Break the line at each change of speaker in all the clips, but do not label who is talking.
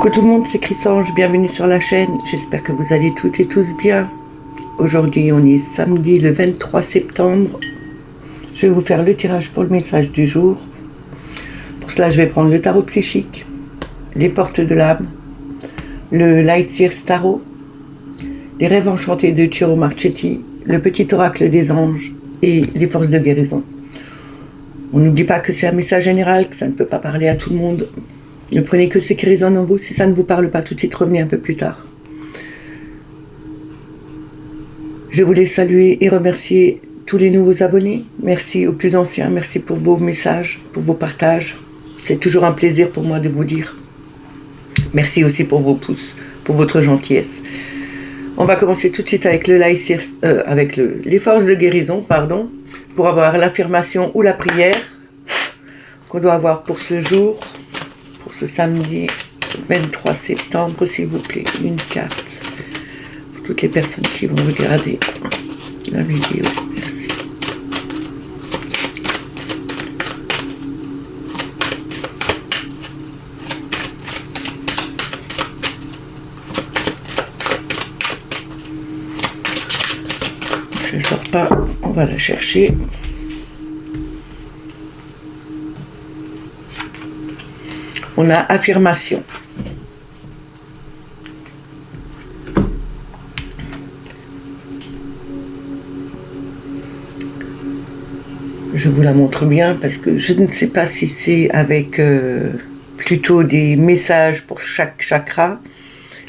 Coucou tout le monde, c'est Chrysange, bienvenue sur la chaîne, j'espère que vous allez toutes et tous bien. Aujourd'hui on est samedi le 23 septembre, je vais vous faire le tirage pour le message du jour. Pour cela je vais prendre le tarot psychique, les portes de l'âme, le Light Seers Tarot, les rêves enchantés de Ciro Marchetti, le petit oracle des anges et les forces de guérison. On n'oublie pas que c'est un message général, que ça ne peut pas parler à tout le monde. Ne prenez que ce qui résonne en vous. Si ça ne vous parle pas tout de suite, revenez un peu plus tard. Je voulais saluer et remercier tous les nouveaux abonnés. Merci aux plus anciens. Merci pour vos messages, pour vos partages. C'est toujours un plaisir pour moi de vous dire. Merci aussi pour vos pouces, pour votre gentillesse. On va commencer tout de suite avec le Light Seers, les forces de guérison, pardon, pour avoir l'affirmation ou la prière qu'on doit avoir pour ce jour. Pour ce samedi 23 septembre, s'il vous plaît, une carte pour toutes les personnes qui vont regarder la vidéo. Merci. Si elle ne sort pas, on va la chercher. On a affirmation. Je vous la montre bien parce que je ne sais pas si c'est avec plutôt des messages pour chaque chakra.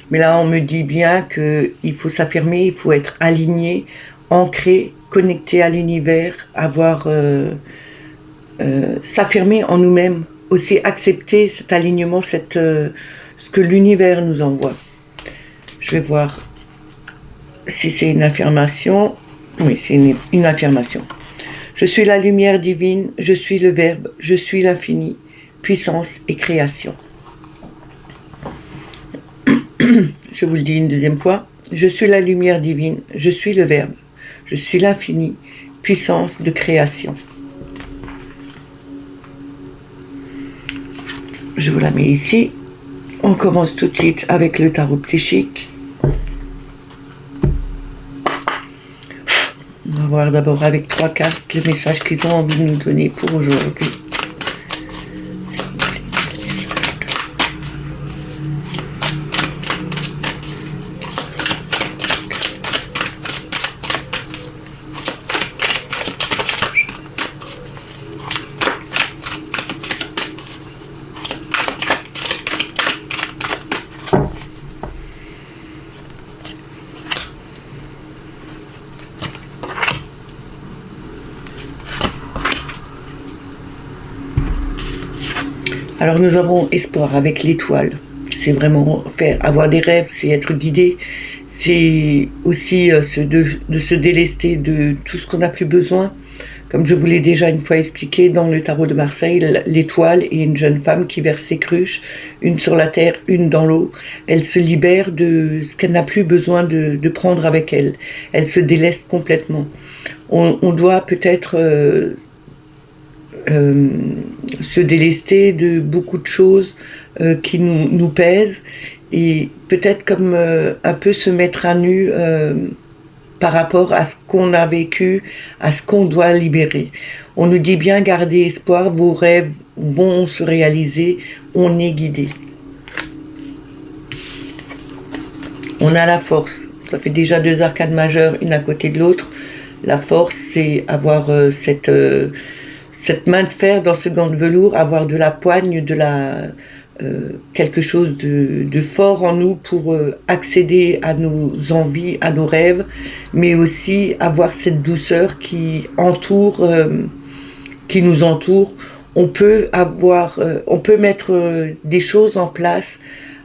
Mais là, on me dit bien qu'il faut s'affirmer, il faut être aligné, ancré, connecté à l'univers, s'affirmer en nous-mêmes. Aussi accepter cet alignement, ce que l'univers nous envoie. Je vais voir si c'est une affirmation. Oui, c'est une affirmation. Je suis la lumière divine, je suis le Verbe, je suis l'infini, puissance et création. Je vous le dis une deuxième fois. Je suis la lumière divine, je suis le Verbe, je suis l'infini, puissance de création. Je vous la mets ici. On commence tout de suite avec le tarot psychique. On va voir d'abord avec 3 cartes le message qu'ils ont envie de nous donner pour aujourd'hui. Alors nous avons espoir avec l'étoile. C'est vraiment avoir des rêves, c'est être guidé. C'est aussi de se délester de tout ce qu'on n'a plus besoin. Comme je vous l'ai déjà une fois expliqué dans le tarot de Marseille, l'étoile est une jeune femme qui verse ses cruches, une sur la terre, une dans l'eau. Elle se libère de ce qu'elle n'a plus besoin de prendre avec elle. Elle se déleste complètement. On doit peut-être se délester de beaucoup de choses qui nous pèsent et peut-être comme un peu se mettre à nu par rapport à ce qu'on a vécu, à ce qu'on doit libérer. On nous dit bien garder espoir, vos rêves vont se réaliser, on est guidé. On a la force, ça fait déjà 2 arcanes majeures, une à côté de l'autre. La force, c'est avoir cette main de fer dans ce gant de velours, avoir de la poigne, quelque chose de fort en nous pour accéder à nos envies, à nos rêves, mais aussi avoir cette douceur qui nous entoure. On peut mettre des choses en place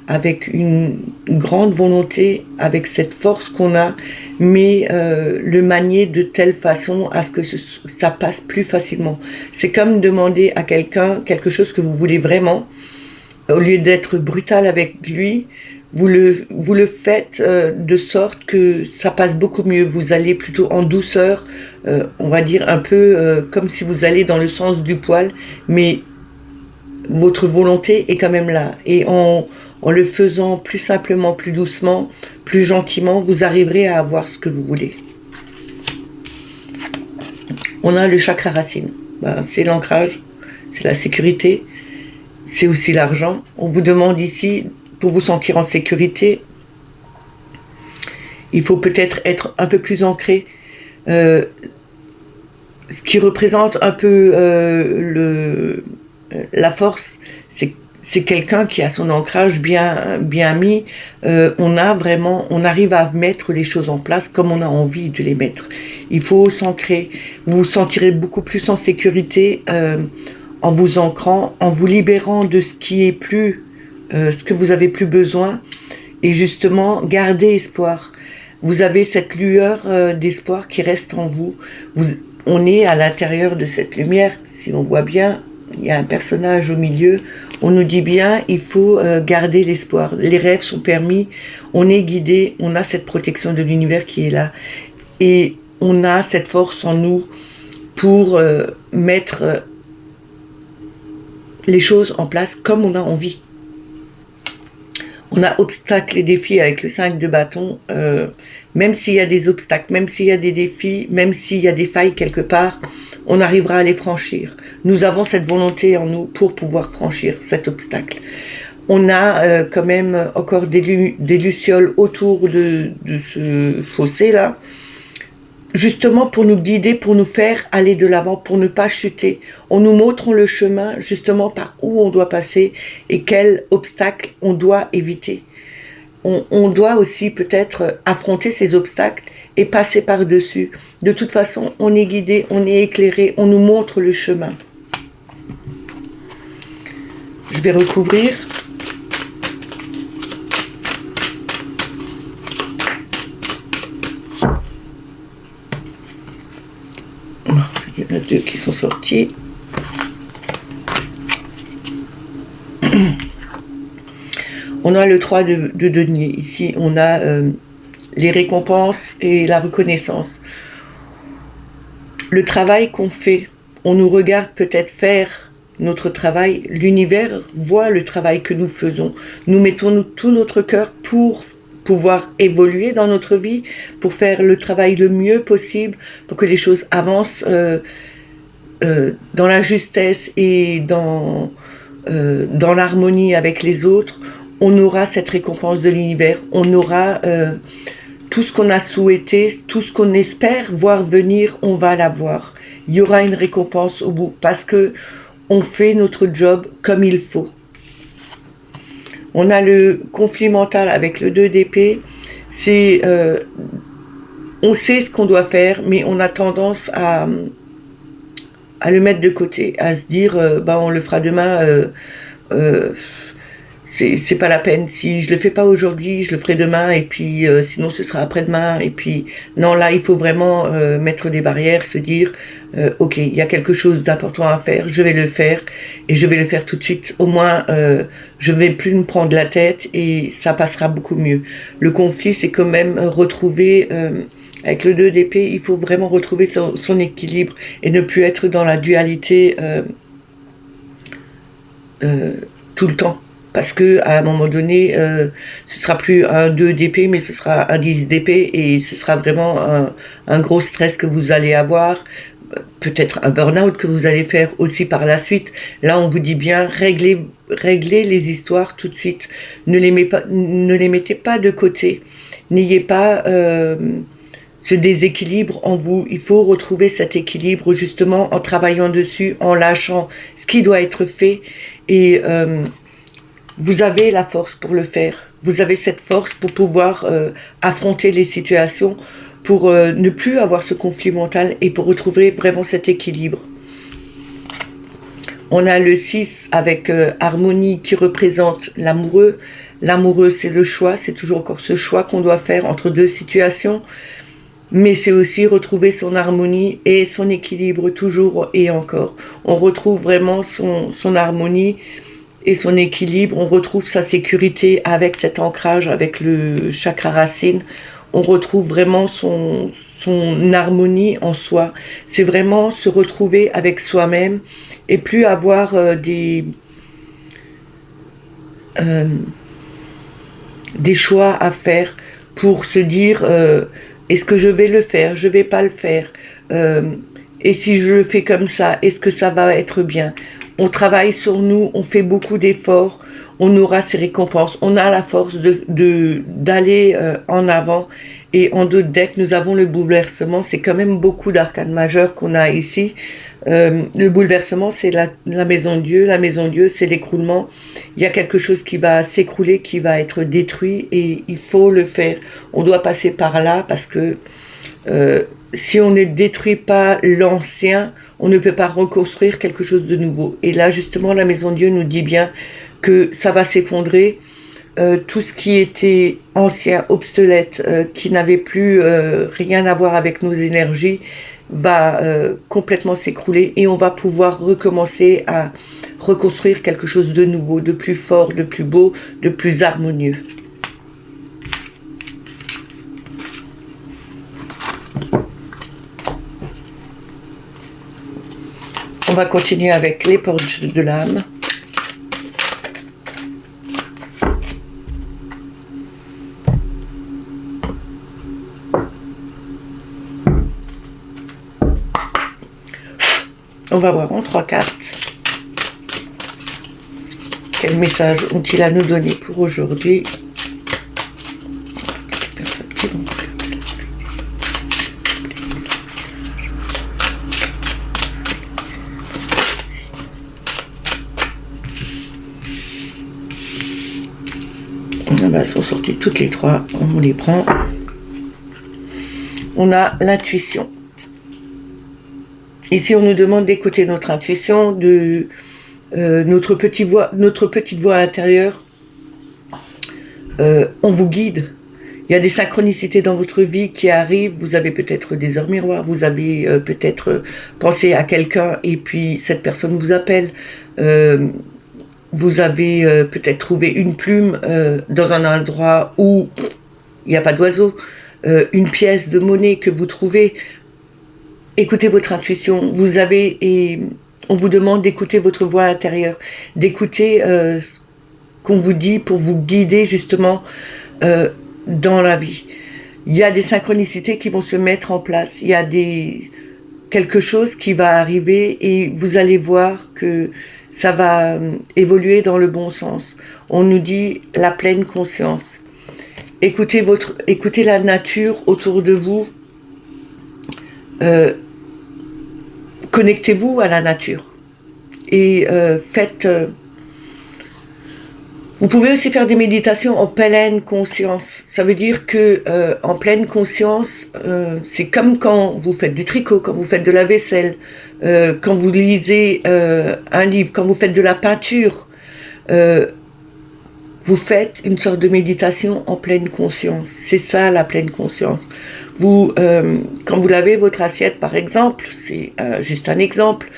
avec une grande volonté, avec cette force qu'on a, mais le manier de telle façon à ce que ça passe plus facilement. C'est comme demander à quelqu'un quelque chose que vous voulez vraiment, au lieu d'être brutal avec lui, vous le faites de sorte que ça passe beaucoup mieux. Vous allez plutôt en douceur, on va dire un peu comme si vous allez dans le sens du poil, mais votre volonté est quand même là. Et en En le faisant plus simplement, plus doucement, plus gentiment, vous arriverez à avoir ce que vous voulez. On a le chakra racine. C'est l'ancrage, c'est la sécurité, c'est aussi l'argent. On vous demande ici, pour vous sentir en sécurité, il faut peut-être être un peu plus ancré. Ce qui représente un peu la force, c'est quelqu'un qui a son ancrage bien mis. On arrive à mettre les choses en place comme on a envie de les mettre. Il faut s'ancrer. Vous vous sentirez beaucoup plus en sécurité en vous ancrant, en vous libérant de ce qui est plus, ce que vous avez plus besoin, et justement garder espoir. Vous avez cette lueur d'espoir qui reste en vous. On est à l'intérieur de cette lumière. Si on voit bien, il y a un personnage au milieu. On nous dit bien, il faut garder l'espoir. Les rêves sont permis, on est guidé, on a cette protection de l'univers qui est là. Et on a cette force en nous pour mettre les choses en place comme on a envie. On a obstacles et défis avec le 5 de bâton. Même s'il y a des obstacles, même s'il y a des défis, même s'il y a des failles quelque part, on arrivera à les franchir. Nous avons cette volonté en nous pour pouvoir franchir cet obstacle. On a quand même encore des lucioles autour de ce fossé-là, justement pour nous guider, pour nous faire aller de l'avant, pour ne pas chuter. On nous montre le chemin justement par où on doit passer et quel obstacle on doit éviter. On doit aussi peut-être affronter ces obstacles et passer par-dessus. De toute façon, on est guidé, on est éclairé, on nous montre le chemin. Je vais recouvrir. Il y en a 2 qui sont sortis. On a le 3 de denier. Ici, on a les récompenses et la reconnaissance. Le travail qu'on fait, on nous regarde peut-être faire notre travail. L'univers voit le travail que nous faisons. Nous mettons tout notre cœur pour pouvoir évoluer dans notre vie, pour faire le travail le mieux possible, pour que les choses avancent dans la justesse et dans l'harmonie avec les autres. On aura cette récompense de l'univers, on aura tout ce qu'on a souhaité, tout ce qu'on espère voir venir, on va l'avoir. Il y aura une récompense au bout, parce que on fait notre job comme il faut. On a le conflit mental avec le 2 d'épée, c'est on sait ce qu'on doit faire, mais on a tendance à le mettre de côté, à se dire on le fera demain, c'est pas la peine. Si je le fais pas aujourd'hui, je le ferai demain, et puis sinon ce sera après-demain. Et puis non, là il faut vraiment mettre des barrières, se dire ok, il y a quelque chose d'important à faire, je vais le faire, et je vais le faire tout de suite. Au moins je vais plus me prendre la tête et ça passera beaucoup mieux. Le conflit, c'est quand même retrouver avec le 2 d'épée, il faut vraiment retrouver son équilibre et ne plus être dans la dualité tout le temps. Parce que à un moment donné, ce sera plus un 2 d'épée, mais ce sera un 10 d'épée, et ce sera vraiment un gros stress que vous allez avoir, peut-être un burn-out que vous allez faire aussi par la suite. Là, on vous dit bien, réglez les histoires tout de suite. Ne les mettez pas de côté. N'ayez pas ce déséquilibre en vous. Il faut retrouver cet équilibre justement en travaillant dessus, en lâchant ce qui doit être fait, et vous avez la force pour le faire. Vous avez cette force pour pouvoir affronter les situations, pour ne plus avoir ce conflit mental et pour retrouver vraiment cet équilibre. On a le 6 avec harmonie qui représente l'amoureux. L'amoureux, c'est le choix, c'est toujours encore ce choix qu'on doit faire entre 2 situations. Mais c'est aussi retrouver son harmonie et son équilibre toujours et encore. On retrouve vraiment son harmonie et son équilibre, on retrouve sa sécurité avec cet ancrage, avec le chakra racine. On retrouve vraiment son harmonie en soi. C'est vraiment se retrouver avec soi-même et plus avoir des choix à faire pour se dire est-ce que je vais le faire, je vais pas le faire, et si je le fais comme ça, est-ce que ça va être bien? On travaille sur nous, on fait beaucoup d'efforts, on aura ses récompenses, on a la force d'aller en avant. Et en d'autres decks, nous avons le bouleversement. C'est quand même beaucoup d'arcanes majeures qu'on a ici. Le bouleversement, c'est la maison de Dieu. La maison de Dieu, c'est l'écroulement. Il y a quelque chose qui va s'écrouler, qui va être détruit, et il faut le faire. On doit passer par là parce que si on ne détruit pas l'ancien, on ne peut pas reconstruire quelque chose de nouveau. Et là, justement, la maison de Dieu nous dit bien que ça va s'effondrer. Tout ce qui était ancien, obsolète, qui n'avait plus rien à voir avec nos énergies, va complètement s'écrouler, et on va pouvoir recommencer à reconstruire quelque chose de nouveau, de plus fort, de plus beau, de plus harmonieux. On va continuer avec les portes de l'âme. On va voir en 3 cartes quel message ont-ils à nous donner pour aujourd'hui. Elles sont sorties toutes les 3, on les prend. On a l'intuition. Ici, on nous demande d'écouter notre intuition, notre petite voix intérieure. On vous guide. Il y a des synchronicités dans votre vie qui arrivent. Vous avez peut-être des heures miroirs, vous avez peut-être pensé à quelqu'un et puis cette personne vous appelle. Vous avez peut-être trouvé une plume dans un endroit où il n'y a pas d'oiseau, une pièce de monnaie que vous trouvez. Écoutez votre intuition. Et on vous demande d'écouter votre voix intérieure, d'écouter ce qu'on vous dit pour vous guider justement dans la vie. Il y a des synchronicités qui vont se mettre en place. Il y a quelque chose qui va arriver et vous allez voir que ça va évoluer dans le bon sens. On nous dit la pleine conscience. Écoutez la nature autour de vous. Connectez-vous à la nature et faites. Vous pouvez aussi faire des méditations en pleine conscience. Ça veut dire que en pleine conscience, c'est comme quand vous faites du tricot, quand vous faites de la vaisselle, quand vous lisez un livre, quand vous faites de la peinture. Vous faites une sorte de méditation en pleine conscience. C'est ça la pleine conscience. Quand vous lavez votre assiette, par exemple, c'est juste un exemple,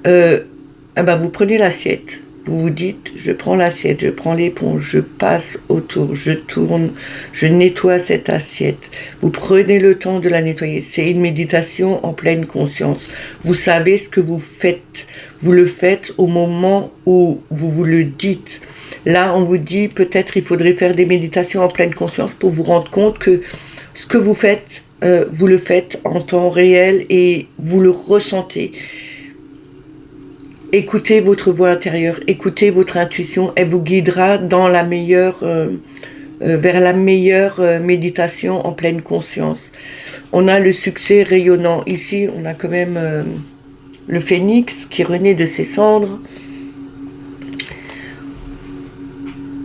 vous prenez l'assiette, vous vous dites, je prends l'assiette, je prends l'éponge, je passe autour, je tourne, je nettoie cette assiette. Vous prenez le temps de la nettoyer. C'est une méditation en pleine conscience. Vous savez ce que vous faites. Vous le faites au moment où vous le dites. Là, on vous dit, peut-être il faudrait faire des méditations en pleine conscience pour vous rendre compte que ce que vous faites, vous le faites en temps réel et vous le ressentez. Écoutez votre voix intérieure, écoutez votre intuition, elle vous guidera dans vers la meilleure méditation en pleine conscience. On a le succès rayonnant. Ici, on a quand même le phénix qui renaît de ses cendres.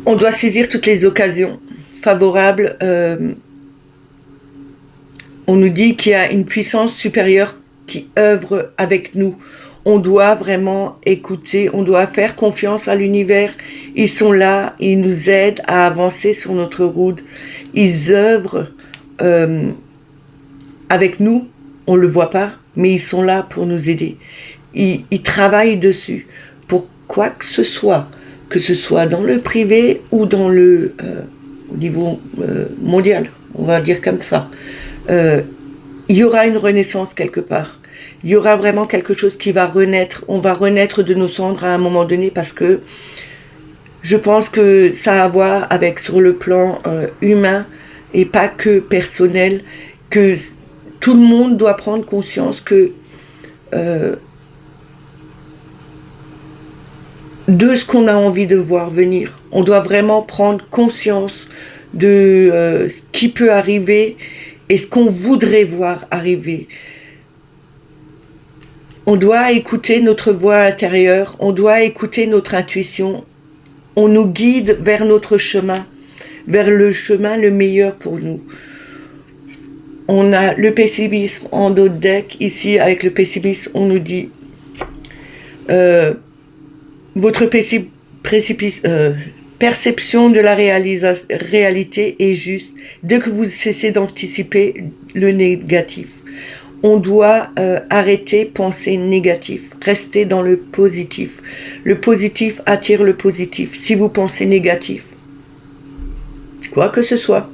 On doit saisir toutes les occasions favorables. On nous dit qu'il y a une puissance supérieure qui œuvre avec nous. On doit vraiment écouter, on doit faire confiance à l'univers. Ils sont là, ils nous aident à avancer sur notre route. Ils œuvrent avec nous, on ne le voit pas, mais ils sont là pour nous aider. Ils travaillent dessus pour quoi que ce soit dans le privé ou dans au niveau mondial, on va dire comme ça. Il y aura une renaissance quelque part. Il y aura vraiment quelque chose qui va renaître. On va renaître de nos cendres à un moment donné parce que Je pense que ça a à voir avec, sur le plan humain et pas que personnel, que tout le monde doit prendre conscience que de ce qu'on a envie de voir venir. On doit vraiment prendre conscience de ce qui peut arriver et ce qu'on voudrait voir arriver. On doit écouter notre voix intérieure, on doit écouter notre intuition. On nous guide vers notre chemin, vers le chemin le meilleur pour nous. On a le pessimisme en dos de deck. Ici, avec le pessimisme, on nous dit votre perception de la réalité est juste dès que vous cessez d'anticiper le négatif. On doit arrêter penser négatif, rester dans le positif. Le positif attire le positif. Si vous pensez négatif, quoi que ce soit,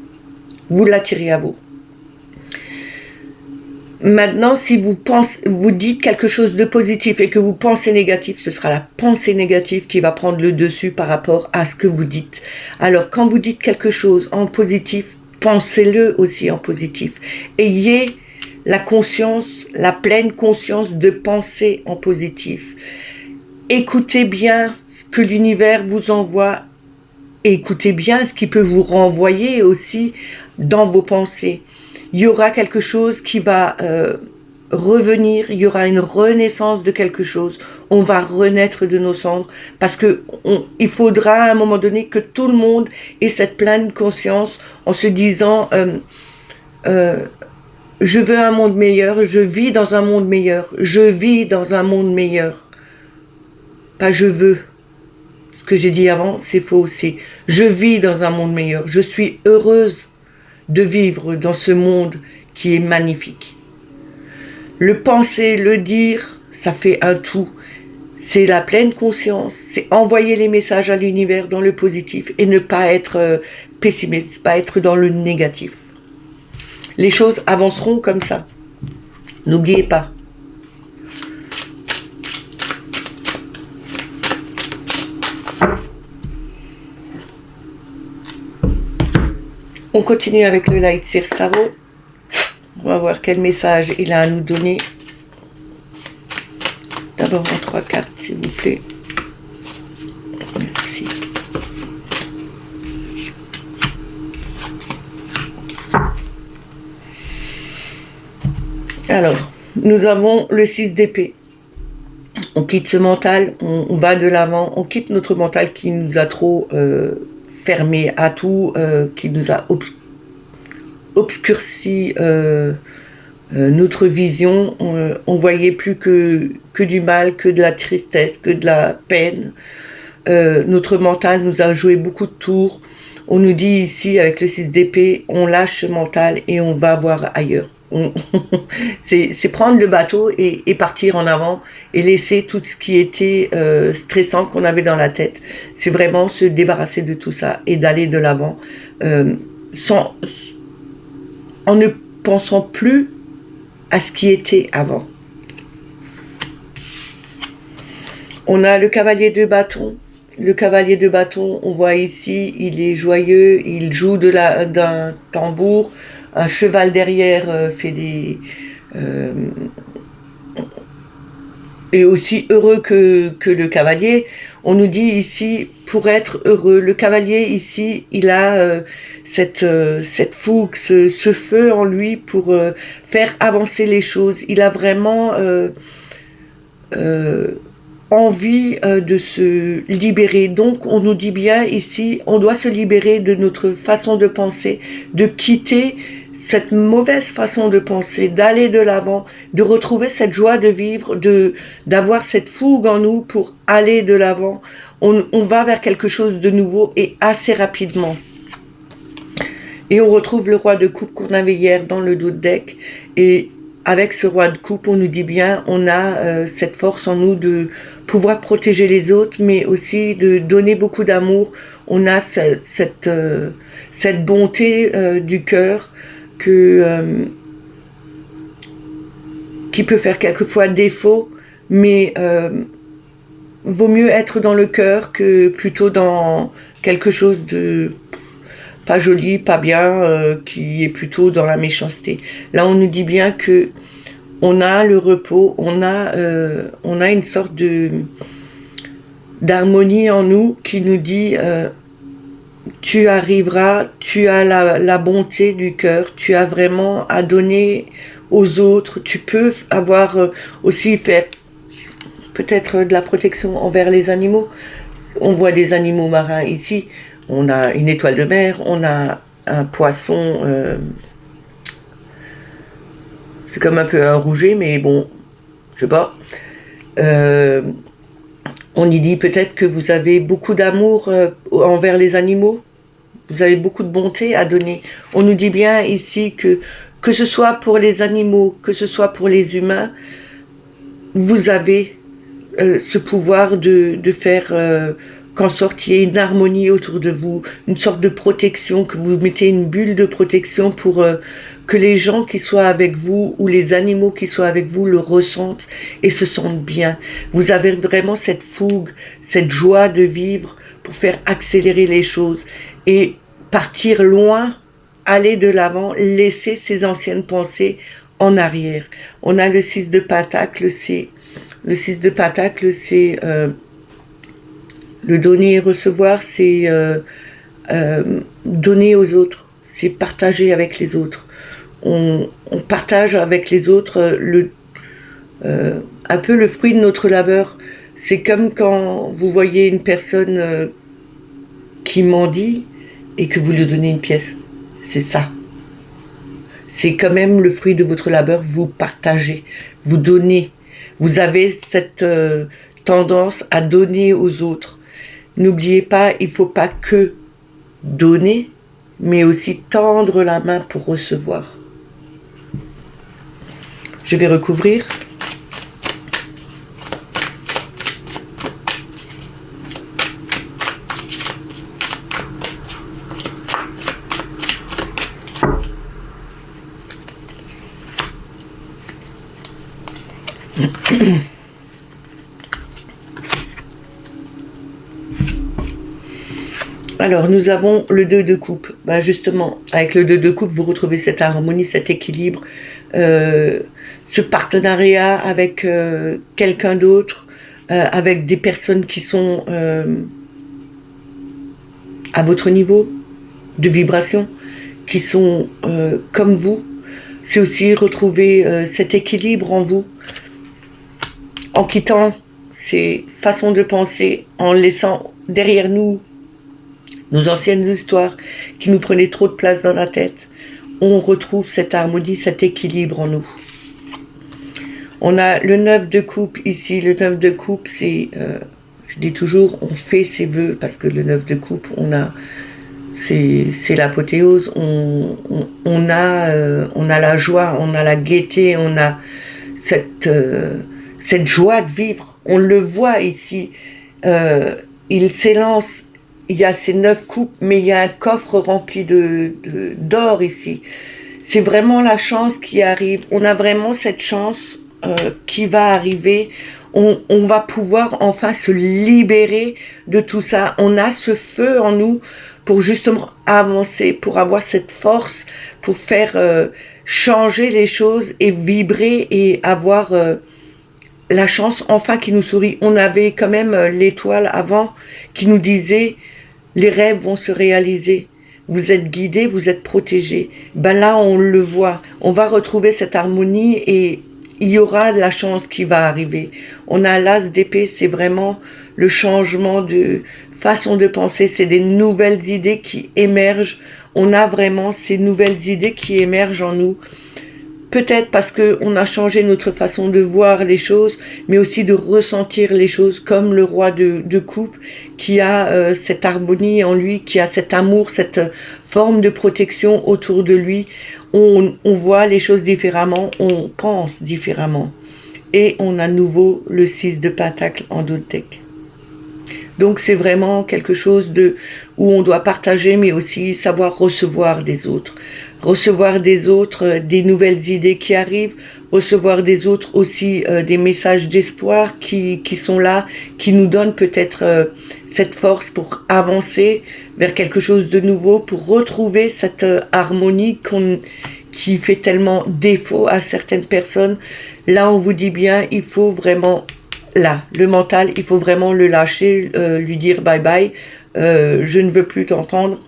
vous l'attirez à vous. Maintenant, si vous dites quelque chose de positif et que vous pensez négatif, ce sera la pensée négative qui va prendre le dessus par rapport à ce que vous dites. Alors, quand vous dites quelque chose en positif, pensez-le aussi en positif. Ayez la conscience, la pleine conscience de penser en positif. Écoutez bien ce que l'univers vous envoie et écoutez bien ce qui peut vous renvoyer aussi dans vos pensées. Il y aura quelque chose qui va revenir, il y aura une renaissance de quelque chose. On va renaître de nos cendres parce que il faudra à un moment donné que tout le monde ait cette pleine conscience en se disant je veux un monde meilleur, je vis dans un monde meilleur, je vis dans un monde meilleur. Pas je veux. Ce que j'ai dit avant, c'est faux, c'est je vis dans un monde meilleur, je suis heureuse de vivre dans ce monde qui est magnifique. Le penser, le dire, ça fait un tout. C'est la pleine conscience, c'est envoyer les messages à l'univers dans le positif et ne pas être pessimiste, pas être dans le négatif. Les choses avanceront comme ça. N'oubliez pas. On continue avec le Light Seer Tarot. On va voir quel message il a à nous donner. D'abord en 3 cartes, s'il vous plaît. Merci. Alors, nous avons le 6 d'épée. On quitte ce mental, on va de l'avant, on quitte notre mental qui nous a trop fermé à tout, qui nous a obscurci notre vision. On voyait plus que du mal, que de la tristesse, que de la peine. Notre mental nous a joué beaucoup de tours. On nous dit ici, avec le 6 d'épée, on lâche ce mental et on va voir ailleurs. C'est prendre le bateau et partir en avant et laisser tout ce qui était stressant qu'on avait dans la tête. C'est vraiment se débarrasser de tout ça et d'aller de l'avant en ne pensant plus à ce qui était avant. On a le cavalier de bâton. Le cavalier de bâton, on voit ici, il est joyeux, il joue d'un tambour. Un cheval derrière fait des... est aussi heureux que le cavalier. On nous dit ici, pour être heureux, le cavalier ici, il a cette fougue, ce feu en lui pour faire avancer les choses. Il a vraiment envie de se libérer. Donc on nous dit bien ici, on doit se libérer de notre façon de penser, de quitter cette mauvaise façon de penser, d'aller de l'avant, de retrouver cette joie de vivre, d'avoir cette fougue en nous pour aller de l'avant. On va vers quelque chose de nouveau et assez rapidement. Et on retrouve le roi de coupe qu'on avait hier dans le dos de deck. Et avec ce roi de coupe, on nous dit bien, on a cette force en nous de pouvoir protéger les autres, mais aussi de donner beaucoup d'amour. On a cette bonté du cœur qui peut faire quelquefois défaut, mais vaut mieux être dans le cœur que plutôt dans quelque chose de pas joli, pas bien, qui est plutôt dans la méchanceté. Là, on nous dit bien que on a le repos, on a une sorte d'harmonie en nous qui nous dit tu arriveras, tu as la bonté du cœur, tu as vraiment à donner aux autres, tu peux avoir aussi fait peut-être de la protection envers les animaux. On voit des animaux marins ici, on a une étoile de mer, on a un poisson, c'est comme un peu un rouget, mais bon, je sais pas. On y dit peut-être que vous avez beaucoup d'amour envers les animaux, vous avez beaucoup de bonté à donner. On nous dit bien ici que ce soit pour les animaux, que ce soit pour les humains, vous avez ce pouvoir de faire qu'en sorte il y ait une harmonie autour de vous, une sorte de protection, que vous mettez une bulle de protection pour que les gens qui soient avec vous ou les animaux qui soient avec vous le ressentent et se sentent bien. Vous avez vraiment cette fougue, cette joie de vivre pour faire accélérer les choses et partir loin, aller de l'avant, laisser ces anciennes pensées en arrière. On a le 6 de Pentacle, le 6 de Pentacle, c'est le donner et recevoir, c'est donner aux autres, c'est partager avec les autres. On partage avec les autres un peu le fruit de notre labeur. C'est comme quand vous voyez une personne qui mendie et que vous lui donnez une pièce. C'est ça. C'est quand même le fruit de votre labeur, vous partagez, vous donnez. Vous avez cette tendance à donner aux autres. N'oubliez pas, il ne faut pas que donner, mais aussi tendre la main pour recevoir. Je vais recouvrir. Alors, nous avons le 2 de coupe. Ben justement, avec le 2 de coupe, vous retrouvez cette harmonie, cet équilibre, ce partenariat avec quelqu'un d'autre, avec des personnes qui sont à votre niveau de vibration, qui sont comme vous. C'est aussi retrouver cet équilibre en vous, en quittant ces façons de penser, en laissant derrière nous nos anciennes histoires qui nous prenaient trop de place dans la tête. On retrouve cette harmonie, cet équilibre en nous. On a le 9 de coupe ici. Le 9 de coupe, c'est, je dis toujours, on fait ses vœux, parce que le 9 de coupe, c'est l'apothéose. On a la joie, on a la gaieté, on a cette joie de vivre. On le voit ici. Il s'élance. Il y a ces 9 coupes, mais il y a un coffre rempli d'or ici. C'est vraiment la chance qui arrive. On a vraiment cette chance qui va arriver. On va pouvoir enfin se libérer de tout ça. On a ce feu en nous pour justement avancer, pour avoir cette force, pour faire changer les choses et vibrer et avoir la chance enfin qui nous sourit. On avait quand même l'étoile avant qui nous disait les rêves vont se réaliser. Vous êtes guidés, vous êtes protégés. Ben là, on le voit. On va retrouver cette harmonie et il y aura de la chance qui va arriver. On a l'as d'épée, c'est vraiment le changement de façon de penser. C'est des nouvelles idées qui émergent. On a vraiment ces nouvelles idées qui émergent en nous. Peut-être parce qu'on a changé notre façon de voir les choses, mais aussi de ressentir les choses, comme le roi de coupe qui a cette harmonie en lui, qui a cet amour, cette forme de protection autour de lui. On voit les choses différemment, on pense différemment. Et on a à nouveau le 6 de Pentacle en dos de deck. Donc c'est vraiment quelque chose où on doit partager, mais aussi savoir recevoir des autres. Recevoir des autres des nouvelles idées qui arrivent, recevoir des autres aussi des messages d'espoir qui sont là, qui nous donnent peut-être cette force pour avancer vers quelque chose de nouveau, pour retrouver cette harmonie qui fait tellement défaut à certaines personnes. Là, on vous dit bien, il faut vraiment, là, le mental, il faut vraiment le lâcher, lui dire bye bye, je ne veux plus t'entendre,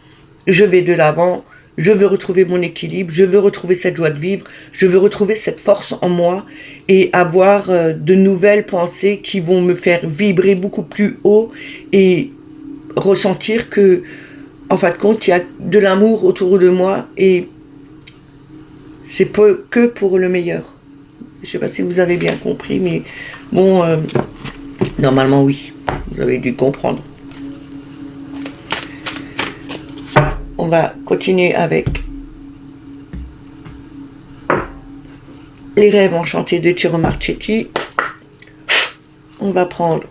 je vais de l'avant, je veux retrouver mon équilibre, je veux retrouver cette joie de vivre, je veux retrouver cette force en moi et avoir de nouvelles pensées qui vont me faire vibrer beaucoup plus haut et ressentir que, en fin de compte, il y a de l'amour autour de moi et c'est que pour le meilleur. Je ne sais pas si vous avez bien compris, mais bon, normalement oui, vous avez dû comprendre. On va continuer avec les rêves enchantés de Ciro Marchetti. On va prendre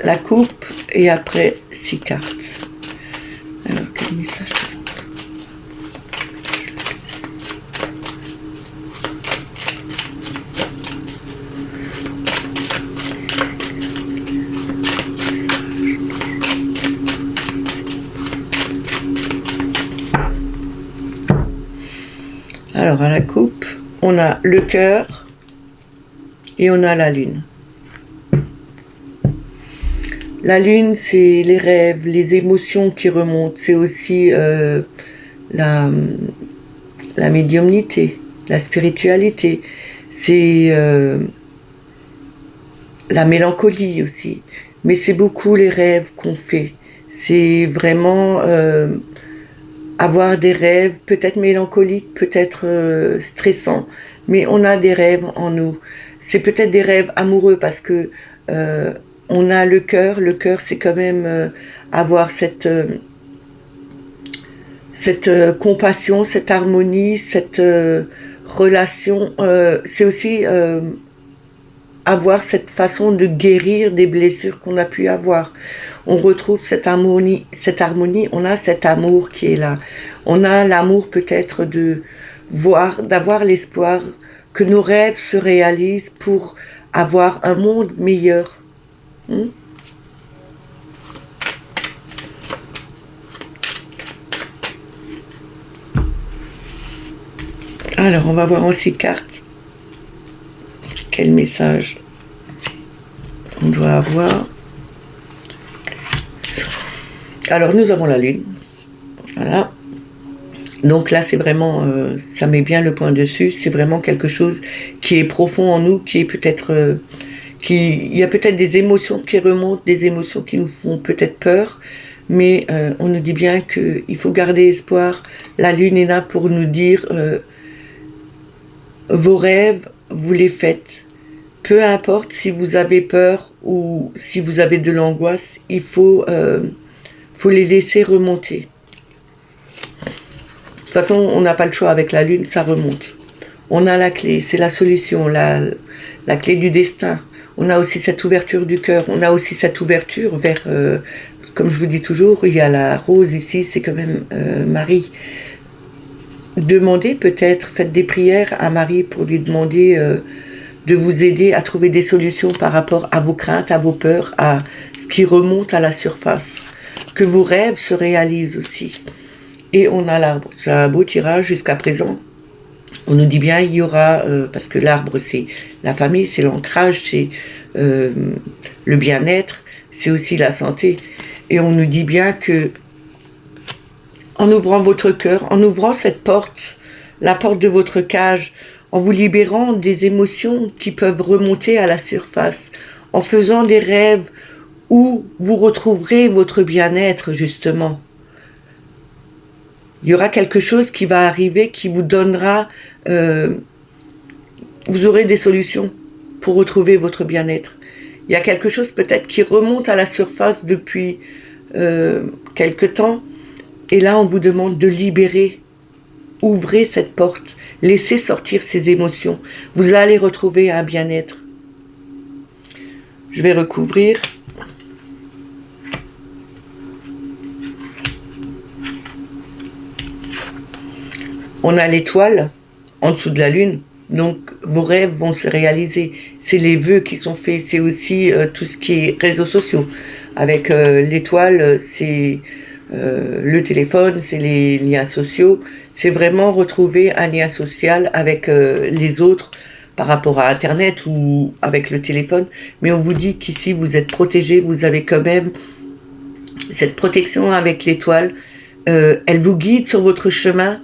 la coupe et après 6 cartes. Alors, quel message ? Alors, à la coupe, on a le cœur et on a la lune. La lune, c'est les rêves, les émotions qui remontent. C'est aussi la médiumnité, la spiritualité. C'est la mélancolie aussi. Mais c'est beaucoup les rêves qu'on fait. C'est vraiment avoir des rêves, peut-être mélancoliques, peut-être stressants. Mais on a des rêves en nous. C'est peut-être des rêves amoureux parce que on a le cœur. Le cœur, c'est quand même avoir cette compassion, cette harmonie, cette relation. C'est aussi avoir cette façon de guérir des blessures qu'on a pu avoir. On retrouve cette harmonie, on a cet amour qui est là. On a l'amour peut-être d'avoir l'espoir que nos rêves se réalisent pour avoir un monde meilleur. Alors, on va voir en 6 cartes quel message on doit avoir. Alors, nous avons la lune. Voilà. Donc là, c'est vraiment, ça met bien le point dessus. C'est vraiment quelque chose qui est profond en nous, qui est peut-être... il y a peut-être des émotions qui remontent, des émotions qui nous font peut-être peur, mais on nous dit bien qu'il faut garder espoir. La lune est là pour nous dire vos rêves, vous les faites. Peu importe si vous avez peur ou si vous avez de l'angoisse, il faut les laisser remonter. De toute façon, on n'a pas le choix avec la lune, ça remonte. On a la clé, c'est la solution, la clé du destin. On a aussi cette ouverture du cœur, on a aussi cette ouverture vers, comme je vous dis toujours, il y a la rose ici, c'est quand même Marie. Demandez peut-être, faites des prières à Marie pour lui demander de vous aider à trouver des solutions par rapport à vos craintes, à vos peurs, à ce qui remonte à la surface. Que vos rêves se réalisent aussi. Et on a l'arbre, c'est un beau tirage jusqu'à présent. On nous dit bien, il y aura, parce que l'arbre c'est la famille, c'est l'ancrage, c'est le bien-être, c'est aussi la santé. Et on nous dit bien que, en ouvrant votre cœur, en ouvrant cette porte, la porte de votre cage, en vous libérant des émotions qui peuvent remonter à la surface, en faisant des rêves où vous retrouverez votre bien-être justement. Il y aura quelque chose qui va arriver qui vous donnera, vous aurez des solutions pour retrouver votre bien-être. Il y a quelque chose peut-être qui remonte à la surface depuis quelque temps et là on vous demande de libérer. Ouvrez cette porte, laissez sortir ces émotions. Vous allez retrouver un bien-être. Je vais recouvrir. On a l'étoile en dessous de la lune. Donc, vos rêves vont se réaliser. C'est les vœux qui sont faits. C'est aussi tout ce qui est réseaux sociaux. Avec l'étoile, c'est le téléphone, c'est les liens sociaux. C'est vraiment retrouver un lien social avec les autres par rapport à Internet ou avec le téléphone. Mais on vous dit qu'ici, vous êtes protégé. Vous avez quand même cette protection avec l'étoile. Elle vous guide sur votre chemin.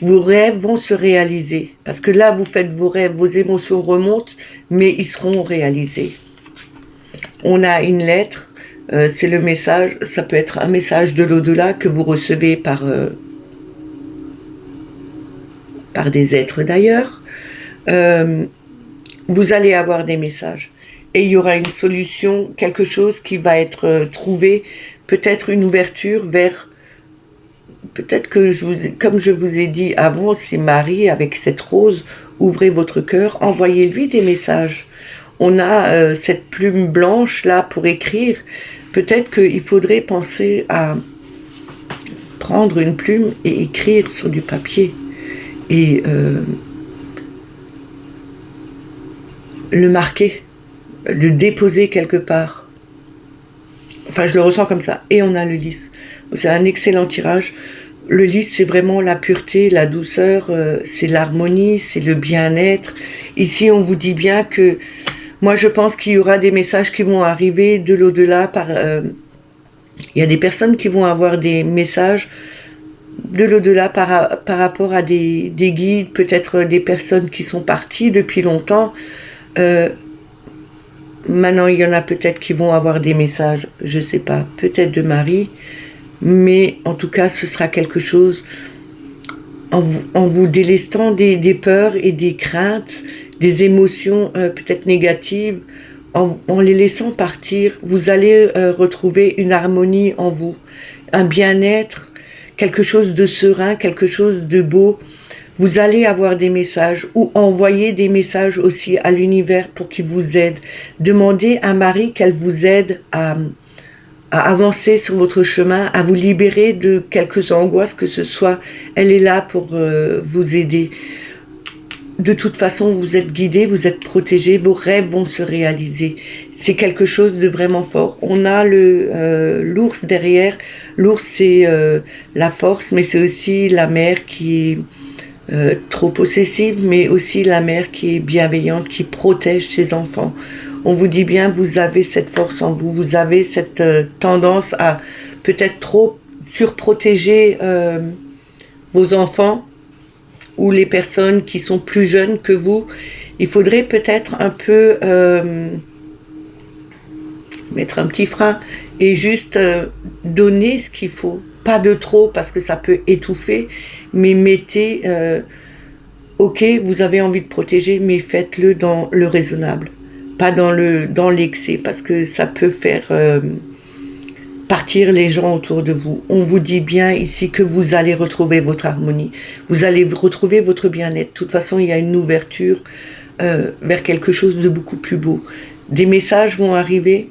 Vos rêves vont se réaliser. Parce que là, vous faites vos rêves, vos émotions remontent, mais ils seront réalisés. On a une lettre, c'est le message, ça peut être un message de l'au-delà que vous recevez par des êtres d'ailleurs. Vous allez avoir des messages. Et il y aura une solution, quelque chose qui va être trouvé, peut-être une ouverture vers... Peut-être que, comme je vous ai dit avant, c'est Marie avec cette rose, ouvrez votre cœur, envoyez-lui des messages. On a cette plume blanche là pour écrire. Peut-être qu'il faudrait penser à prendre une plume et écrire sur du papier. Et le marquer, le déposer quelque part. Enfin, je le ressens comme ça. Et on a le lys. C'est un excellent tirage. Le lys, c'est vraiment la pureté, la douceur, c'est l'harmonie, c'est le bien-être. Ici, on vous dit bien que... Moi, je pense qu'il y aura des messages qui vont arriver de l'au-delà. Il y a des personnes qui vont avoir des messages de l'au-delà par rapport à des guides, peut-être des personnes qui sont parties depuis longtemps. Maintenant, il y en a peut-être qui vont avoir des messages, je ne sais pas, peut-être de Marie. Mais en tout cas, ce sera quelque chose en vous délestant des peurs et des craintes, des émotions peut-être négatives, en les laissant partir. Vous allez retrouver une harmonie en vous, un bien-être, quelque chose de serein, quelque chose de beau. Vous allez avoir des messages ou envoyer des messages aussi à l'univers pour qu'il vous aide. Demandez à Marie qu'elle vous aide à avancer sur votre chemin, à vous libérer de quelques angoisses que ce soit. Elle est là pour vous aider. De toute façon, vous êtes guidé, vous êtes protégé, vos rêves vont se réaliser. C'est quelque chose de vraiment fort. On a l'ours derrière. L'ours, c'est la force, mais c'est aussi la mère qui est trop possessive, mais aussi la mère qui est bienveillante, qui protège ses enfants. On vous dit bien, vous avez cette force en vous, vous avez cette tendance à peut-être trop surprotéger vos enfants ou les personnes qui sont plus jeunes que vous. Il faudrait peut-être un peu mettre un petit frein et juste donner ce qu'il faut. Pas de trop parce que ça peut étouffer, mais mettez, ok, vous avez envie de protéger, mais faites-le dans le raisonnable. Pas dans l'excès, parce que ça peut faire partir les gens autour de vous. On vous dit bien ici que vous allez retrouver votre harmonie, vous allez retrouver votre bien-être. De toute façon, il y a une ouverture vers quelque chose de beaucoup plus beau. Des messages vont arriver.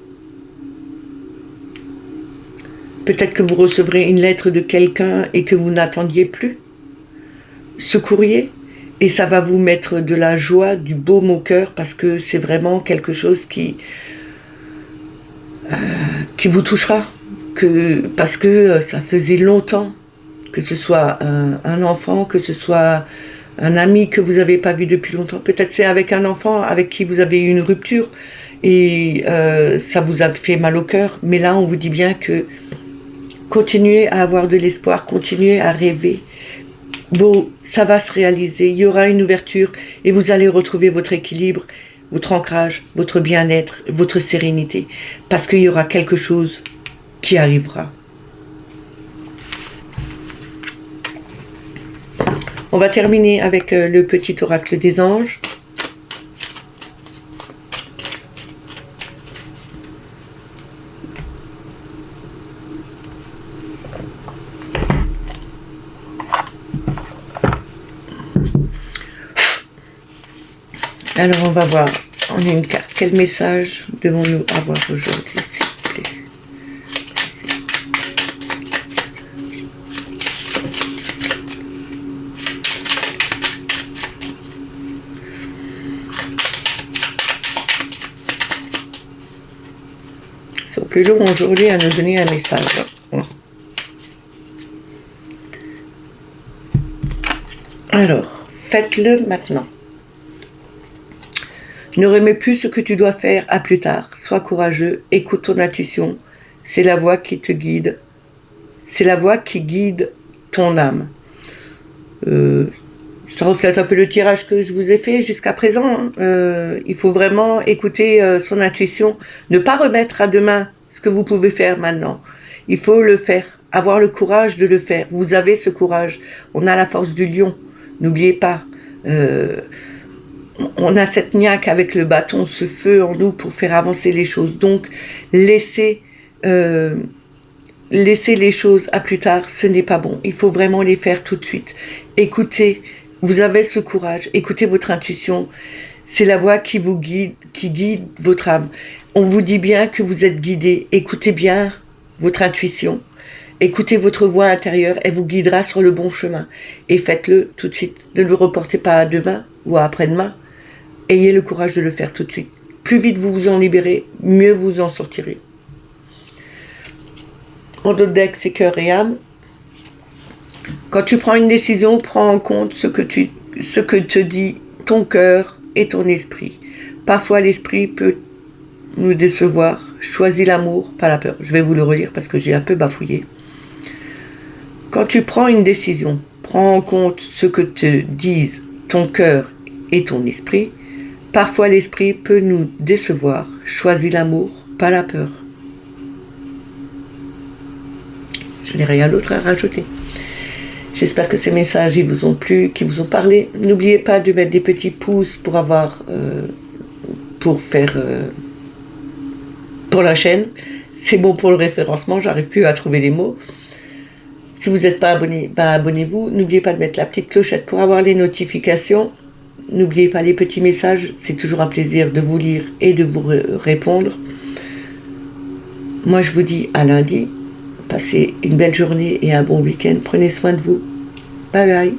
Peut-être que vous recevrez une lettre de quelqu'un et que vous n'attendiez plus ce courrier. Et ça va vous mettre de la joie, du baume au cœur, parce que c'est vraiment quelque chose qui vous touchera. Parce que ça faisait longtemps, que ce soit un enfant, que ce soit un ami que vous n'avez pas vu depuis longtemps. Peut-être c'est avec un enfant avec qui vous avez eu une rupture et ça vous a fait mal au cœur. Mais là, on vous dit bien que continuez à avoir de l'espoir, continuez à rêver. Ça va se réaliser, il y aura une ouverture et vous allez retrouver votre équilibre, votre ancrage, votre bien-être, votre sérénité, parce qu'il y aura quelque chose qui arrivera. On va terminer avec le petit oracle des anges. Alors on va voir On a une carte. Quel message devons-nous avoir aujourd'hui, s'il vous plaît? Ils sont plus longs aujourd'hui à nous donner un message. Alors, faites-le maintenant. Ne remets plus ce que tu dois faire à plus tard. Sois courageux, écoute ton intuition. C'est la voix qui te guide. C'est la voix qui guide ton âme. Ça reflète un peu le tirage que je vous ai fait jusqu'à présent. Il faut vraiment écouter son intuition. Ne pas remettre à demain ce que vous pouvez faire maintenant. Il faut le faire. Avoir le courage de le faire. Vous avez ce courage. On a la force du lion. N'oubliez pas. On a cette niaque avec le bâton, ce feu en nous pour faire avancer les choses. Donc, laissez les choses à plus tard, ce n'est pas bon. Il faut vraiment les faire tout de suite. Écoutez, vous avez ce courage. Écoutez votre intuition. C'est la voix qui vous guide, qui guide votre âme. On vous dit bien que vous êtes guidé. Écoutez bien votre intuition. Écoutez votre voix intérieure, elle vous guidera sur le bon chemin. Et faites-le tout de suite. Ne le reportez pas à demain ou à après-demain. Ayez le courage de le faire tout de suite. Plus vite vous vous en libérez, mieux vous en sortirez. En d'autres decks, c'est cœur et âme. Quand tu prends une décision, prends en compte ce que te dit ton cœur et ton esprit. Parfois, l'esprit peut nous décevoir. Choisis l'amour, pas la peur. Je vais vous le relire parce que j'ai un peu bafouillé. Quand tu prends une décision, prends en compte ce que te disent ton cœur et ton esprit. Parfois, l'esprit peut nous décevoir. Choisis l'amour, pas la peur. Je n'ai rien d'autre à rajouter. J'espère que ces messages ils vous ont plu, qu'ils vous ont parlé. N'oubliez pas de mettre des petits pouces pour pour la chaîne. C'est bon pour le référencement, j'arrive plus à trouver les mots. Si vous n'êtes pas abonné, abonnez-vous. N'oubliez pas de mettre la petite clochette pour avoir les notifications. N'oubliez pas les petits messages, c'est toujours un plaisir de vous lire et de vous répondre. Moi, je vous dis à lundi. Passez une belle journée et un bon week-end. Prenez soin de vous. Bye bye.